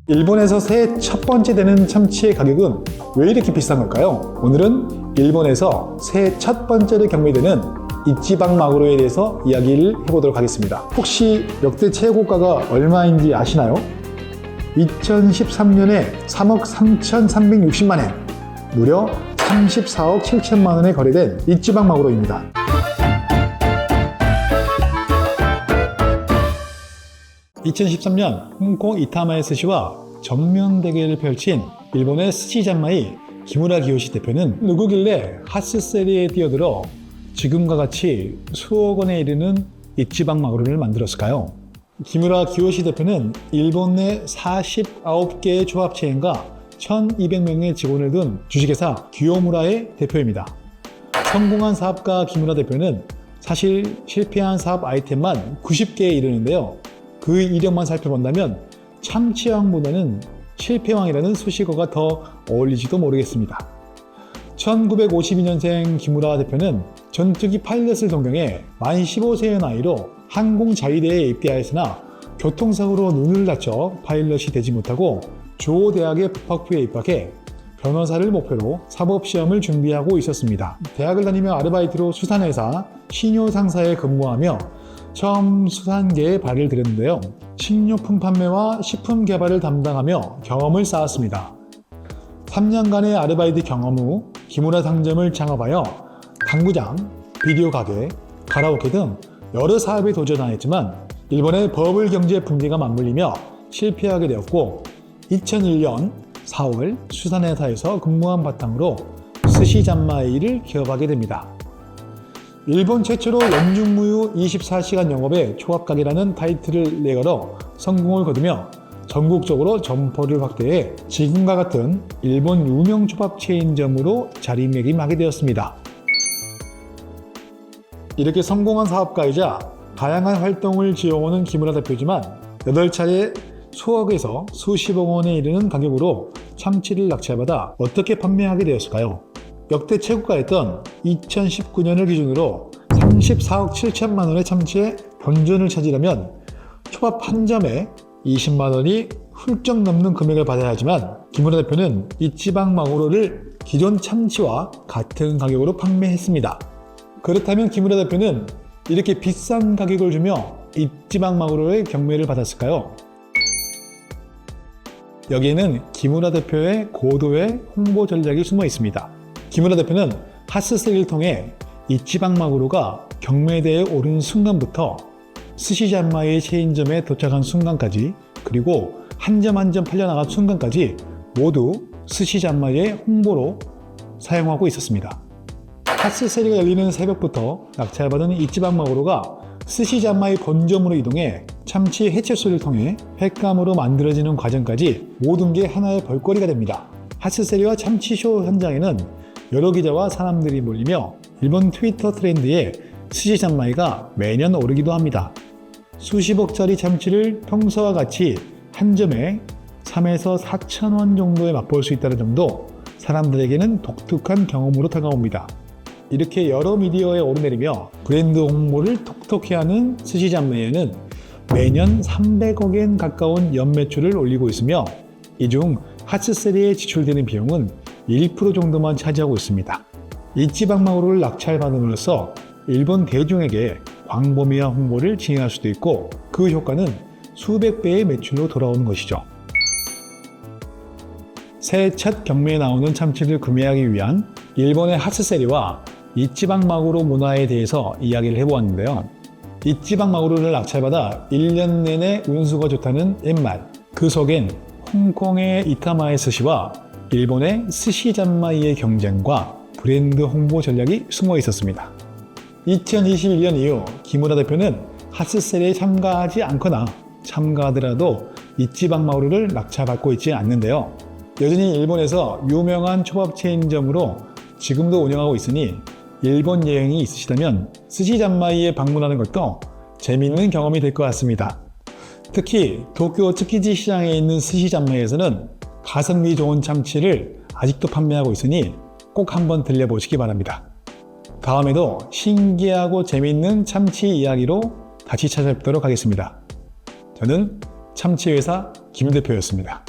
일본에서 새해 첫 번째 되는 참치의 가격은 왜 이렇게 비싼 걸까요? 오늘은 일본에서 새해 첫 번째로 경매되는 이치방 마구로에 대해서 이야기를 해보도록 하겠습니다. 혹시 역대 최고가가 얼마인지 아시나요? 2013년에 3억 3,360만 엔, 무려 34억 7천만 원에 거래된 이치방 마구로입니다. (2013년) 홍콩 이타마의 스시와 정면 대결을 펼친 일본의 스시 잔마이 기무라 기요시 대표는 누구길래 핫스세리에 뛰어들어 지금과 같이 수억 원에 이르는 이치방 마구로를 만들었을까요? 기무라 기요시 대표는 일본 내 49개의 조합체인과 1200명의 직원을 둔 주식회사 기요무라의 대표입니다. 성공한 사업가 기무라 대표는 사실 실패한 사업 아이템만 90개에 이르는데요. 그 이력만 살펴본다면 참치왕보다는 실패왕이라는 수식어가 더 어울리지도 모르겠습니다. 1952년생 기무라 대표는 전투기 파일럿을 동경해 만 15세의 나이로 항공자위대에 입대하였으나 교통사고로 눈을 다쳐 파일럿이 되지 못하고 조대학의 법학부에 입학해 변호사를 목표로 사법시험을 준비하고 있었습니다. 대학을 다니며 아르바이트로 수산회사 신효상사에 근무하며 처음 수산계에 발을 들였는데요. 식료품 판매와 식품 개발을 담당하며 경험을 쌓았습니다. 3년간의 아르바이트 경험 후 기무라 상점을 창업하여 당구장, 비디오 가게, 가라오케 등 여러 사업에 도전하였지만 일본의 버블 경제 붕괴가 맞물리며 실패하게 되었고 2001년 4월 수산회사에서 근무한 바탕으로 스시 잔마이를 기업하게 됩니다. 일본 최초로 연중무휴 24시간 영업의 초합가게라는 타이틀을 내걸어 성공을 거두며 전국적으로 점포를 확대해 지금과 같은 일본 유명 초밥 체인점으로 자리매김하게 되었습니다. 이렇게 성공한 사업가이자 다양한 활동을 지어오는 기무라 대표지만 8차례 수억에서 수십억 원에 이르는 가격으로 참치를 낙찰받아 어떻게 판매하게 되었을까요? 역대 최고가였던 2019년을 기준으로 34억 7천만 원의 참치의 본전을 찾으려면 초밥 한 점에 20만 원이 훌쩍 넘는 금액을 받아야 하지만 기무라 대표는 이치방 마구로를 기존 참치와 같은 가격으로 판매했습니다. 그렇다면 기무라 대표는 이렇게 비싼 가격을 주며 이치방 마구로의 경매를 받았을까요? 여기에는 기무라 대표의 고도의 홍보 전략이 숨어 있습니다. 기무라 대표는 핫스세를 통해 이치방 마구로가 경매대에 오른 순간부터 스시 잔마이 체인점에 도착한 순간까지 그리고 한 점 한 점 팔려나간 순간까지 모두 스시 잔마이의 홍보로 사용하고 있었습니다. 핫스세리가 열리는 새벽부터 낙찰받은 이치방 마구로가 스시 잔마이 본점으로 이동해 참치 해체소를 통해 횟감으로 만들어지는 과정까지 모든 게 하나의 볼거리가 됩니다. 핫스세리와 참치쇼 현장에는 여러 기자와 사람들이 몰리며 일본 트위터 트렌드에 스시 잔마이가 매년 오르기도 합니다. 수십억짜리 참치를 평소와 같이 한 점에 3에서 4천 원 정도에 맛볼 수 있다는 점도 사람들에게는 독특한 경험으로 다가옵니다. 이렇게 여러 미디어에 오르내리며 브랜드 홍보를 톡톡히 하는 스시 잔마이에는 매년 300억엔 가까운 연매출을 올리고 있으며 이 중 핫스세리에 지출되는 비용은 1% 정도만 차지하고 있습니다. 이치방 마구로를 낙찰받음으로써 일본 대중에게 광범위한 홍보를 진행할 수도 있고 그 효과는 수백 배의 매출로 돌아오는 것이죠. 새해 첫 경매에 나오는 참치를 구매하기 위한 일본의 핫스세리와 이치방 마구로 문화에 대해서 이야기를 해보았는데요. 이치방 마구로를 낙찰받아 1년 내내 운수가 좋다는 옛말, 그 속엔 홍콩의 이타마의 스시와 일본의 스시 잔마이의 경쟁과 브랜드 홍보 전략이 숨어 있었습니다. 2021년 이후 기무라 대표는 핫스세리에 참가하지 않거나 참가하더라도 이치방 마구로를 낙찰받고 있지 않는데요. 여전히 일본에서 유명한 초밥 체인점으로 지금도 운영하고 있으니 일본 여행이 있으시다면 스시 잔마이에 방문하는 것도 재미있는 경험이 될 것 같습니다. 특히 도쿄 츠키지 시장에 있는 스시 잔마이에서는 가성비 좋은 참치를 아직도 판매하고 있으니 꼭 한번 들려보시기 바랍니다. 다음에도 신기하고 재미있는 참치 이야기로 다시 찾아뵙도록 하겠습니다. 저는 참치회사 김 대표였습니다.